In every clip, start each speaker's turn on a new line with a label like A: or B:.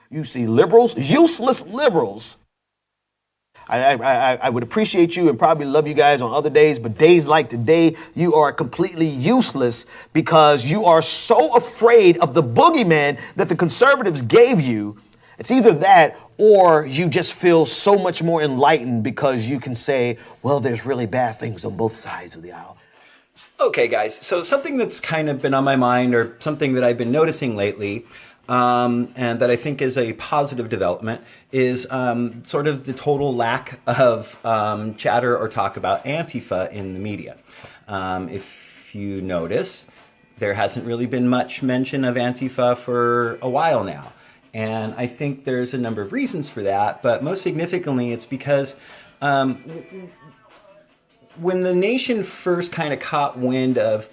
A: You see liberals, useless liberals. I would appreciate you and probably love you guys on other days, but days like today, you are completely useless because you are so afraid of the boogeyman that the conservatives gave you. It's either that or you just feel so much more enlightened because you can say, well, there's really bad things on both sides of the aisle.
B: Okay, guys, so something that's kind of been on my mind or something that I've been noticing lately and that I think is a positive development is sort of the total lack of chatter or talk about Antifa in the media. If you notice, there hasn't really been much mention of Antifa for a while now. And I think there's a number of reasons for that, but most significantly, it's because when the nation first kind of caught wind of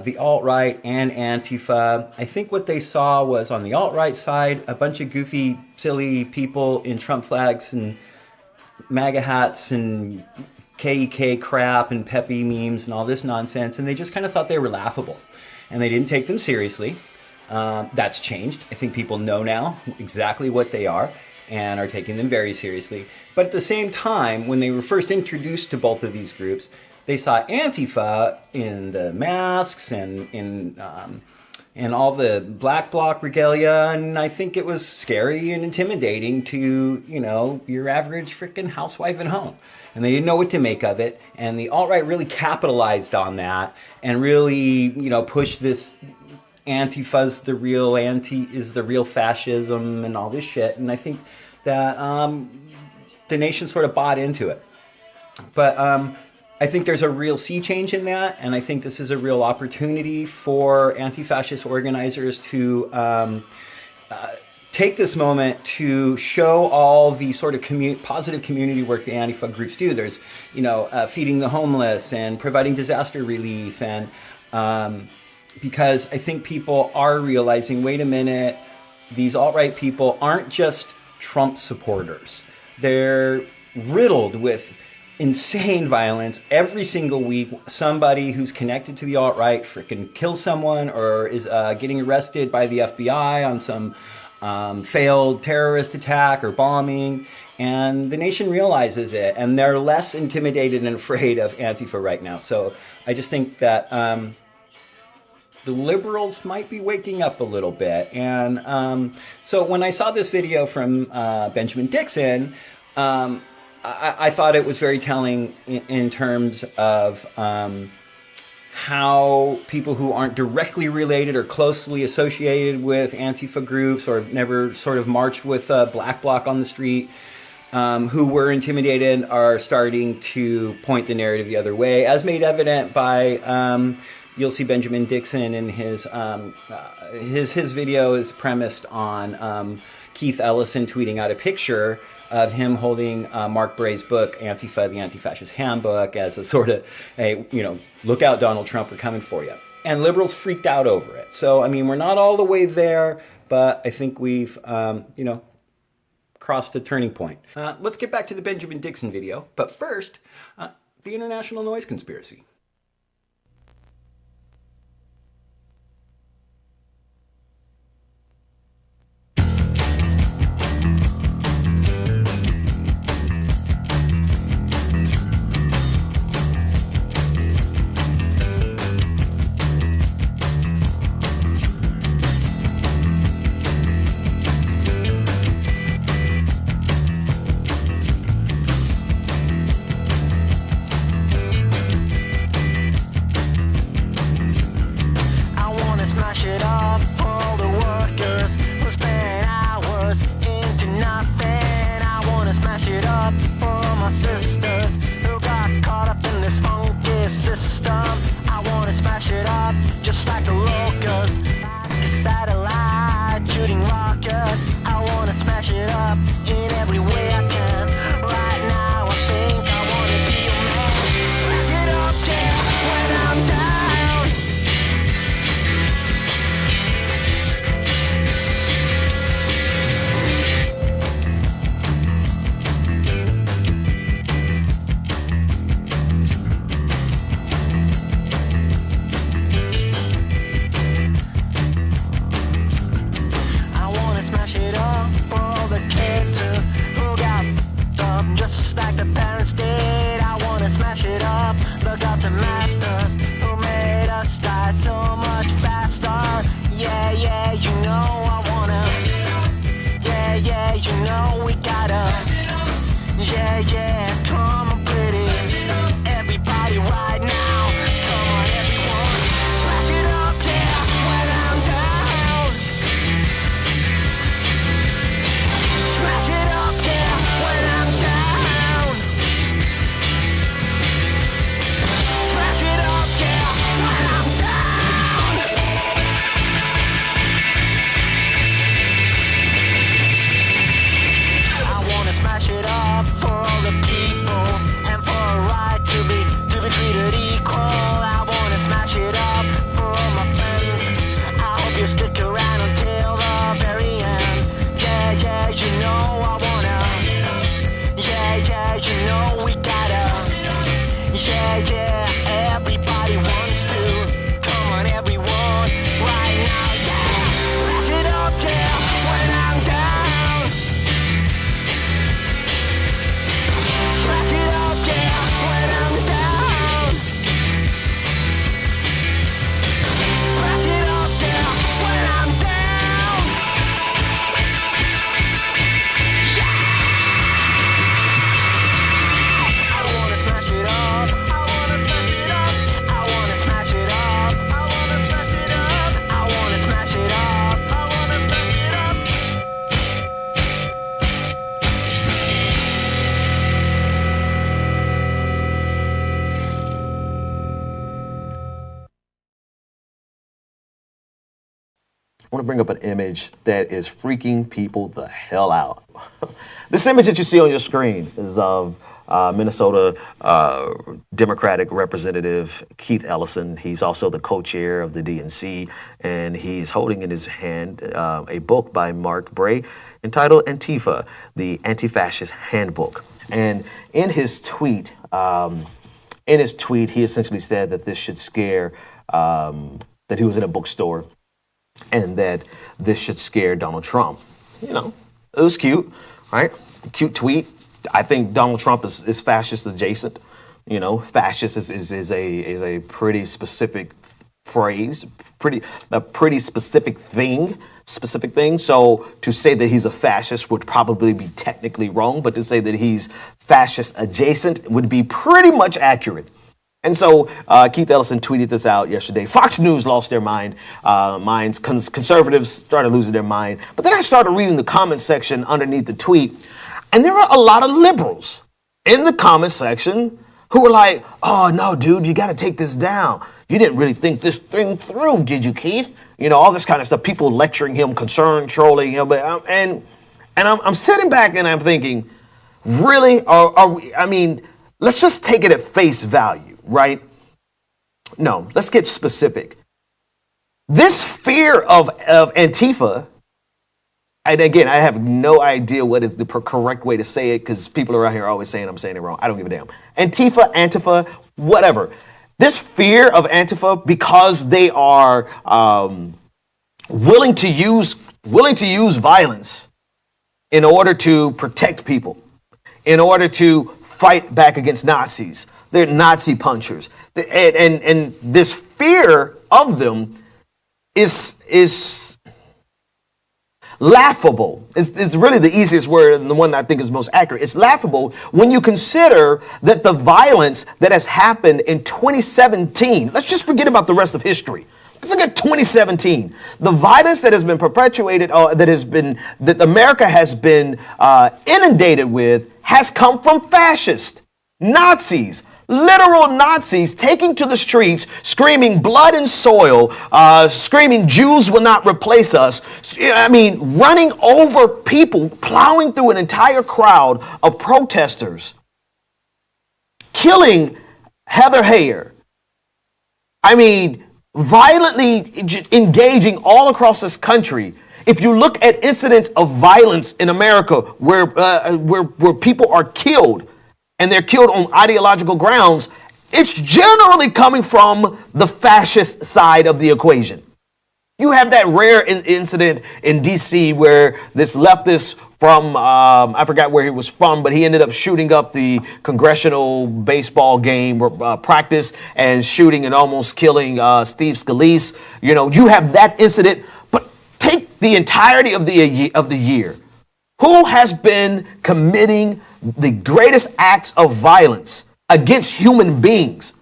B: the alt-right and Antifa, I think what they saw was on the alt-right side, a bunch of goofy, silly people in Trump flags and MAGA hats and KEK crap and Pepe memes and all this nonsense, and they just kind of thought they were laughable. And they didn't take them seriously. That's changed. I think people know now exactly what they are and are taking them very seriously. But at the same time, when they were first introduced to both of these groups, they saw Antifa in the masks and in all the black bloc regalia, and I think it was scary and intimidating to, you know, your average freaking housewife at home. And they didn't know what to make of it. And the alt-right really capitalized on that and really, you know, pushed this Antifa's the real is the real fascism and all this shit. And I think that the nation sort of bought into it. But I think there's a real sea change in that, and I think this is a real opportunity for anti-fascist organizers to take this moment to show all the sort of positive community work the Antifa groups do. There's, you know, feeding the homeless and providing disaster relief, and because I think people are realizing, wait a minute, these alt-right people aren't just Trump supporters. They're riddled with insane violence. Every single week, somebody who's connected to the alt-right freaking kills someone or is getting arrested by the FBI on some failed terrorist attack or bombing. And the nation realizes it, and they're less intimidated and afraid of Antifa right now. So I just think that the liberals might be waking up a little bit. And so when I saw this video from Benjamin Dixon, I thought it was very telling in terms of how people who aren't directly related or closely associated with Antifa groups or never sort of marched with Black Bloc on the street, who were intimidated, are starting to point the narrative the other way, as made evident by, you'll see Benjamin Dixon in his video is premised on Keith Ellison tweeting out a picture of him holding Mark Bray's book, Antifa, the Anti-Fascist Handbook, as a sort of, hey, you know, look out, Donald Trump, we're coming for you. And liberals freaked out over it. So, I mean, we're not all the way there, but I think we've, you know, crossed a turning point. Let's get back to the Benjamin Dixon video. But first, the international noise conspiracy.
C: Smash it up. Yeah, yeah, come on, pretty. Everybody right now. Come on, everyone. Smash it up, yeah, when I'm down. Smash it up, yeah, when I'm down. Smash it up, yeah, when I'm down. I wanna smash it up for all the people and for a right to be treated equal. I wanna smash it up for all my friends. I hope you stick around until the very end. Yeah, yeah, you know I wanna. Yeah, yeah, you know we gotta. Yeah, yeah, everybody wants to. Come on, everyone, right now, yeah. Smash it up, yeah, when I'm down. Smash it up, yeah, when I'm down. Smash it up, yeah, when I'm down. I wanna smash it up. I wanna smash it up. I wanna smash it up. I wanna smash it up. I wanna smash it up. I wanna smash it up.
A: I want to bring up an image that is freaking people the hell out. This image that you see on your screen is of Minnesota Democratic Representative Keith Ellison. He's also the co-chair of the DNC, and he's holding in his hand a book by Mark Bray entitled Antifa, the Anti-Fascist Handbook. And in his tweet, he essentially said that this should scare, that he was in a bookstore, and that this should scare Donald Trump. You know, it was cute, right? Cute tweet. I think Donald Trump is fascist adjacent. You know, fascist is a pretty specific phrase, a pretty specific thing. So to say that he's a fascist would probably be technically wrong, but to say that he's fascist adjacent would be pretty much accurate. And so Keith Ellison tweeted this out yesterday. Fox News lost their minds. Conservatives started losing their mind. But then I started reading the comment section underneath the tweet, and there were a lot of liberals in the comment section who were like, "Oh no, dude, you got to take this down. You didn't really think this thing through, did you, Keith?" You know, all this kind of stuff. People lecturing him, concerned, trolling him, and I'm sitting back and I'm thinking, really? Are we? I mean, let's just take it at face value. Right? No, let's get specific. This fear of Antifa, and again, I have no idea what is the correct way to say it because people around here are always saying I'm saying it wrong. I don't give a damn. Antifa, whatever. This fear of Antifa because they are willing to use violence in order to protect people, in order to fight back against Nazis. They're Nazi punchers. And this fear of them is laughable. It's really the easiest word and the one I think is most accurate. It's laughable when you consider that the violence that has happened in 2017, let's just forget about the rest of history. Let's look at 2017. The violence that has been perpetuated, that America has been inundated with, has come from fascists, Nazis, literal Nazis taking to the streets, screaming blood and soil, screaming Jews will not replace us. I mean, running over people, plowing through an entire crowd of protesters, killing Heather Heyer. I mean, violently engaging all across this country. If you look at incidents of violence in America where people are killed, and they're killed on ideological grounds, it's generally coming from the fascist side of the equation. You have that rare incident in D.C. where this leftist from, I forgot where he was from, but he ended up shooting up the congressional baseball game practice and shooting and almost killing Steve Scalise. You know, you have that incident, but take the entirety of the year. Who has been committing the greatest acts of violence against human beings.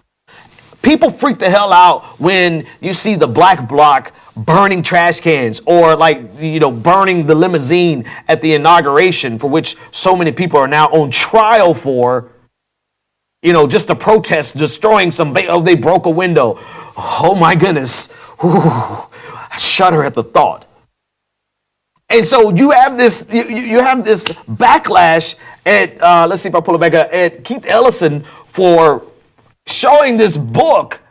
A: People freak the hell out when you see the black bloc burning trash cans or burning the limousine at the inauguration, for which so many people are now on trial for, just to protest, destroying they broke a window. Oh my goodness. Ooh, I shudder at the thought. And so you have this backlash at, let's see if I pull it back up, at Keith Ellison for showing this book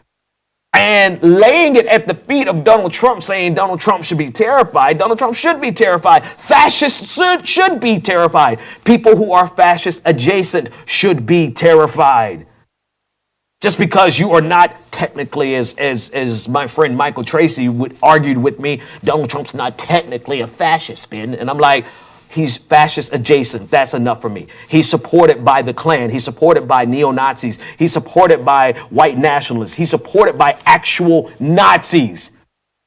A: and laying it at the feet of Donald Trump, saying Donald Trump should be terrified. Donald Trump should be terrified. Fascists should be terrified. People who are fascist adjacent should be terrified. Just because you are not technically, as my friend Michael Tracy argued with me, Donald Trump's not technically a fascist, Ben. And I'm like, he's fascist adjacent. That's enough for me. He's supported by the Klan. He's supported by neo-Nazis. He's supported by white nationalists. He's supported by actual Nazis,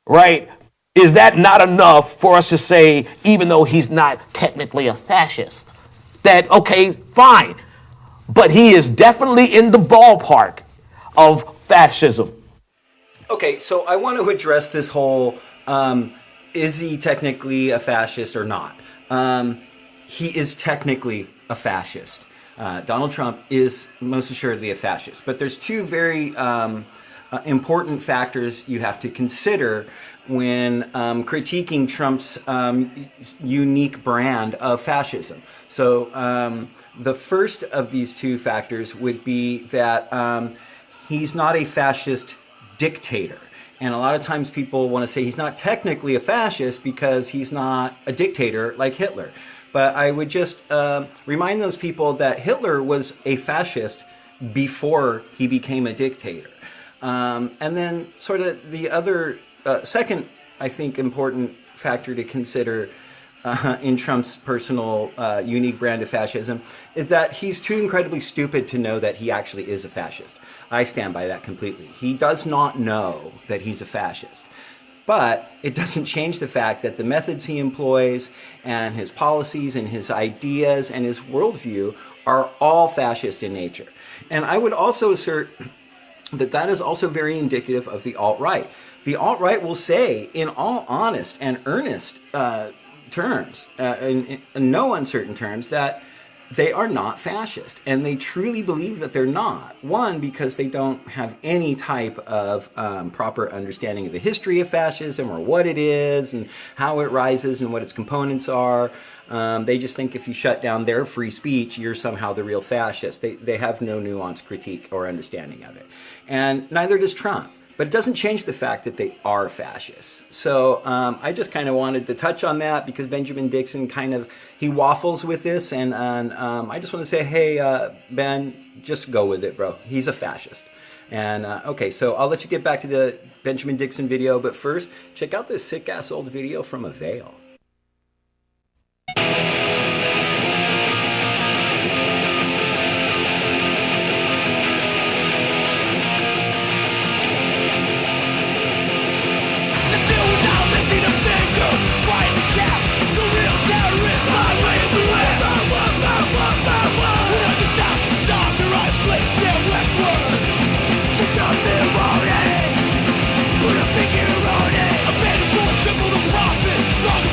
A: right? Is that not enough for us to say, even though he's not technically a fascist, that, okay, fine, but he is definitely in the ballpark of fascism?
B: Okay, so I want to address this whole, is he technically a fascist or not? He is technically a fascist. Donald Trump is most assuredly a fascist. But there's two very important factors you have to consider when critiquing Trump's unique brand of fascism. So the first of these two factors would be that he's not a fascist dictator. And a lot of times people want to say he's not technically a fascist because he's not a dictator like Hitler. But I would just remind those people that Hitler was a fascist before he became a dictator. And then sort of the other second, I think, important factor to consider in Trump's personal unique brand of fascism is that he's too incredibly stupid to know that he actually is a fascist. I stand by that completely. He does not know that he's a fascist. But it doesn't change the fact that the methods he employs and his policies and his ideas and his worldview are all fascist in nature. And I would also assert that that is also very indicative of the alt-right. The alt-right will say, in all honest and earnest terms, in no uncertain terms, that they are not fascist, and they truly believe that they're not. One, because they don't have any type of proper understanding of the history of fascism or what it is and how it rises and what its components are. They just think if you shut down their free speech, you're somehow the real fascist. They have no nuanced critique or understanding of it. And neither does Trump. But it doesn't change the fact that they are fascists. So I just kind of wanted to touch on that because Benjamin Dixon he waffles with this. And I just want to say, hey, Ben, just go with it, bro. He's a fascist. And okay, so I'll let you get back to the Benjamin Dixon video. But first, check out this sick-ass old video from Avail.
D: Put a figure on it. A man who will triple the profit. Long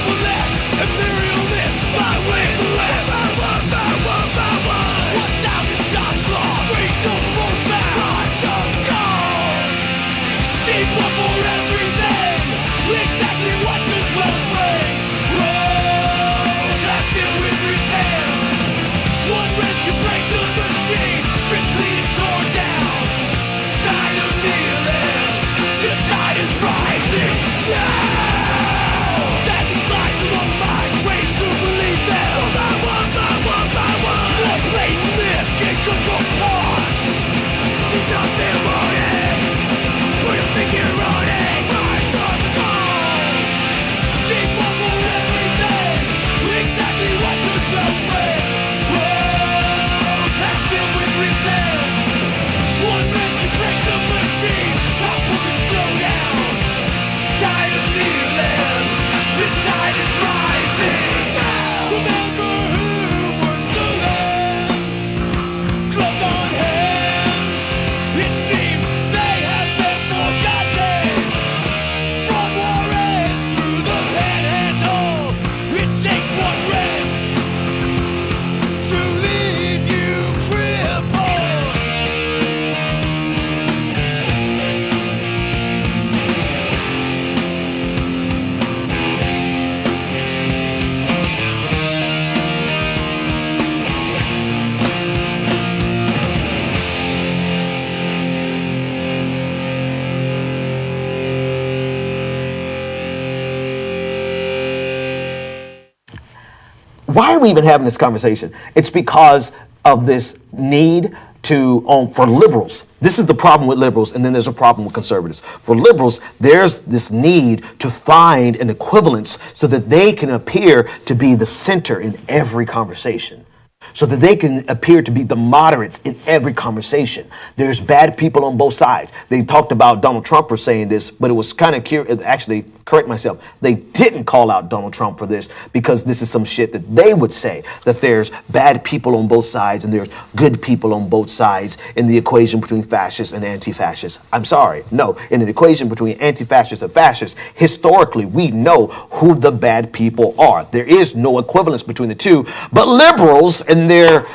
A: why are we even having this conversation? It's because of this need for liberals. This is the problem with liberals, and then there's a problem with conservatives. For liberals, there's this need to find an equivalence so that they can appear to be the center in every conversation, so that they can appear to be the moderates in every conversation. There's bad people on both sides. They talked about Donald Trump for saying this, but it was kind of curious. Actually, correct myself. They didn't call out Donald Trump for this because this is some shit that they would say, that there's bad people on both sides and there's good people on both sides in the equation between fascists and anti-fascists. I'm sorry. No, in an equation between anti-fascists and fascists, historically, we know who the bad people are. There is no equivalence between the two, but liberals and their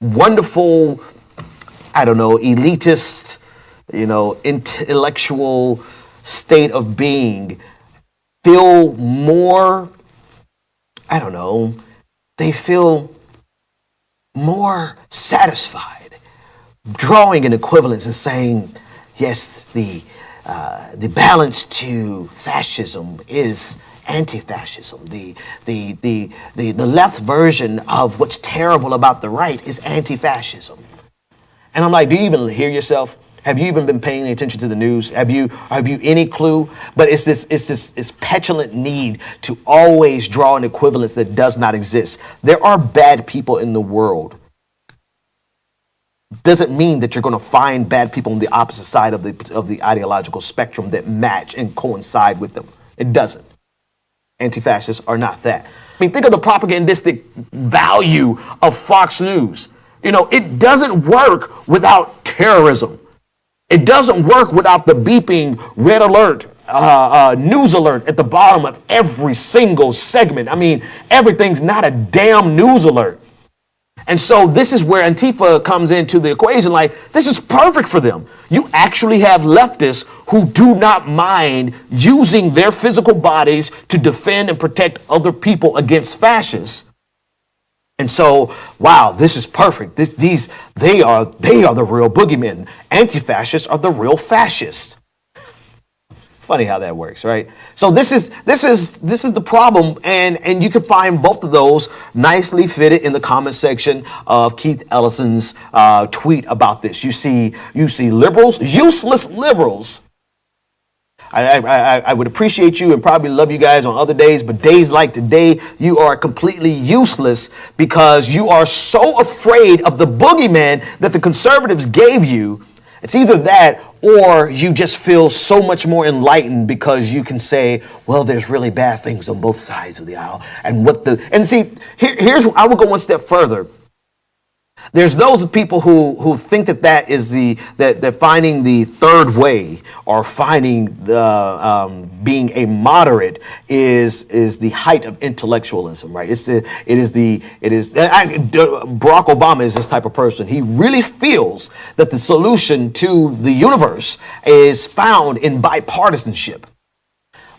A: wonderful, I don't know, elitist, intellectual state of being feel more, I don't know, they feel more satisfied drawing an equivalence and saying, yes, the balance to fascism is anti-fascism. The left version of what's terrible about the right is anti-fascism. And I'm like, do you even hear yourself? Have you even been paying attention to the news? Have you any clue? But it's this petulant need to always draw an equivalence that does not exist. There are bad people in the world. Doesn't mean that you're going to find bad people on the opposite side of the ideological spectrum that match and coincide with them. It doesn't. Anti-fascists are not that. I mean, think of the propagandistic value of Fox News. It doesn't work without terrorism. It doesn't work without the beeping red alert, news alert at the bottom of every single segment. I mean, everything's not a damn news alert. And so this is where Antifa comes into the equation. Like, this is perfect for them. You actually have leftists who do not mind using their physical bodies to defend and protect other people against fascists. And so, wow, this is perfect. They are the real boogeymen. Anti-fascists are the real fascists. Funny how that works, right? So this is the problem, and you can find both of those nicely fitted in the comment section of Keith Ellison's tweet about this. You see liberals, useless liberals. I would appreciate you and probably love you guys on other days, but days like today, you are completely useless because you are so afraid of the boogeyman that the conservatives gave you. It's either that or you just feel so much more enlightened because you can say, well, there's really bad things on both sides of the aisle. And see, here's I will go one step further. There's those people who think that is that finding the third way or finding the being a moderate is the height of intellectualism, right? Barack Obama is this type of person. He really feels that the solution to the universe is found in bipartisanship.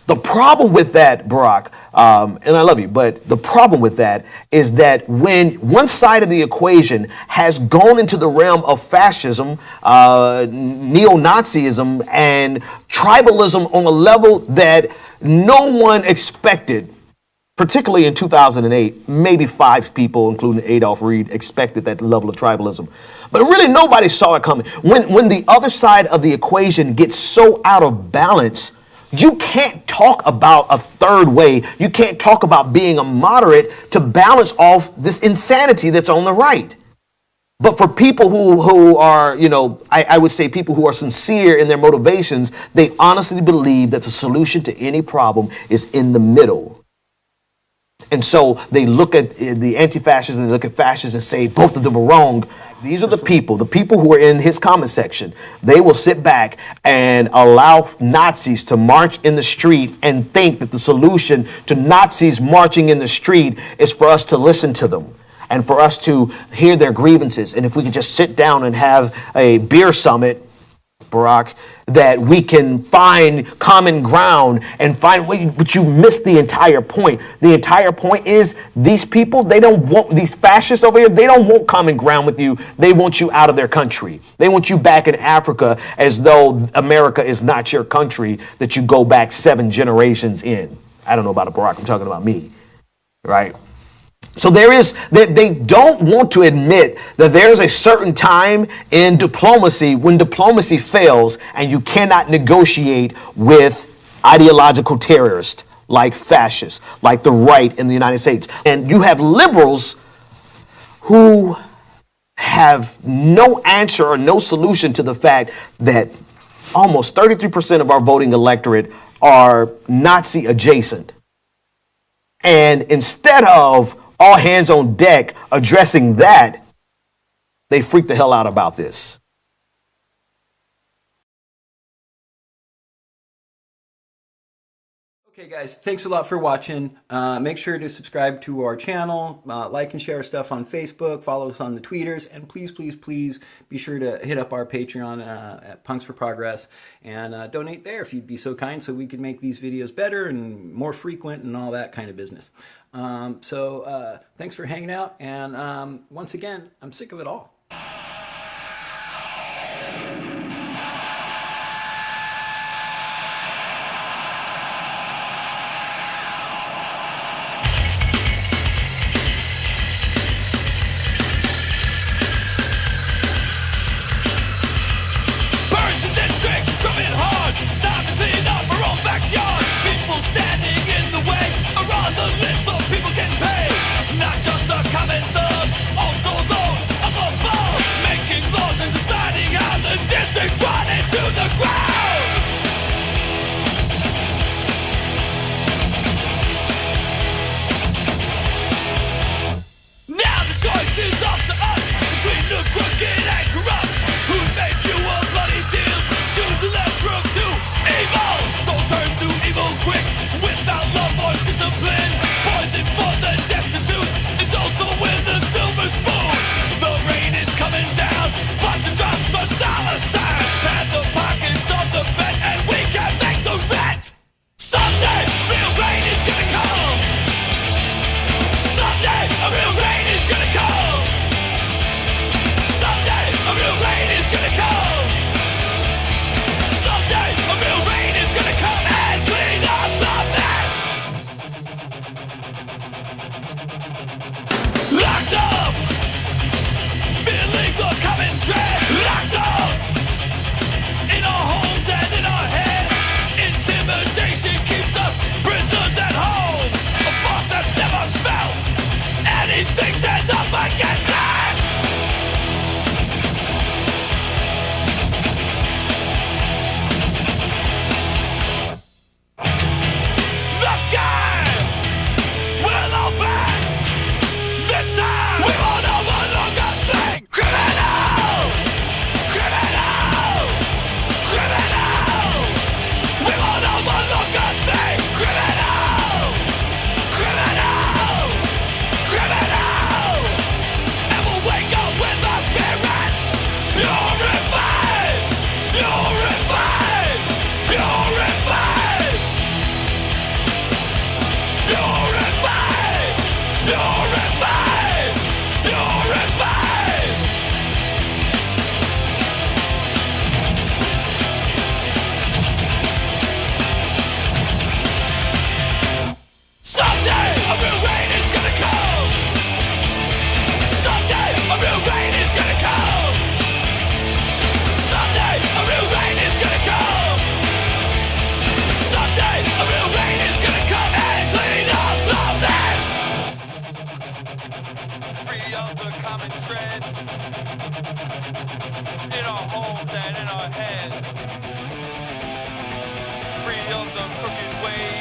A: The problem with that, Barack, and I love you, but the problem with that is that when one side of the equation has gone into the realm of fascism, neo-Nazism, and tribalism on a level that no one expected, particularly in 2008, maybe 5 people, including Adolph Reed, expected that level of tribalism. But really nobody saw it coming. When the other side of the equation gets so out of balance, you can't talk about a third way. You can't talk about being a moderate to balance off this insanity that's on the right. But for people who are, I would say people who are sincere in their motivations, they honestly believe that the solution to any problem is in the middle. And so they look at the anti-fascists and they look at fascists and say both of them are wrong. These are the people who are in his comment section. They will sit back and allow Nazis to march in the street and think that the solution to Nazis marching in the street is for us to listen to them and for us to hear their grievances. And if we could just sit down and have a beer summit, Barack, that we can find common ground and but you missed the entire point. The entire point is these people, these fascists over here, they don't want common ground with you. They want you out of their country. They want you back in Africa as though America is not your country that you go back 7 generations in. I don't know about Barack. I'm talking about me, right? So they don't want to admit that there's a certain time in diplomacy when diplomacy fails and you cannot negotiate with ideological terrorists like fascists, like the right in the United States. And you have liberals who have no answer or no solution to the fact that almost 33% of our voting electorate are Nazi adjacent. And instead of all hands on deck addressing that, they freak the hell out about this.
B: Okay, guys, thanks a lot for watching. Make sure to subscribe to our channel, like and share stuff on Facebook, follow us on the tweeters, and please, please, please be sure to hit up our Patreon at Punks for Progress and donate there if you'd be so kind, so we can make these videos better and more frequent and all that kind of business. So thanks for hanging out, and once again, I'm sick of it all.
D: in our homes and in our heads. Free of the crooked ways.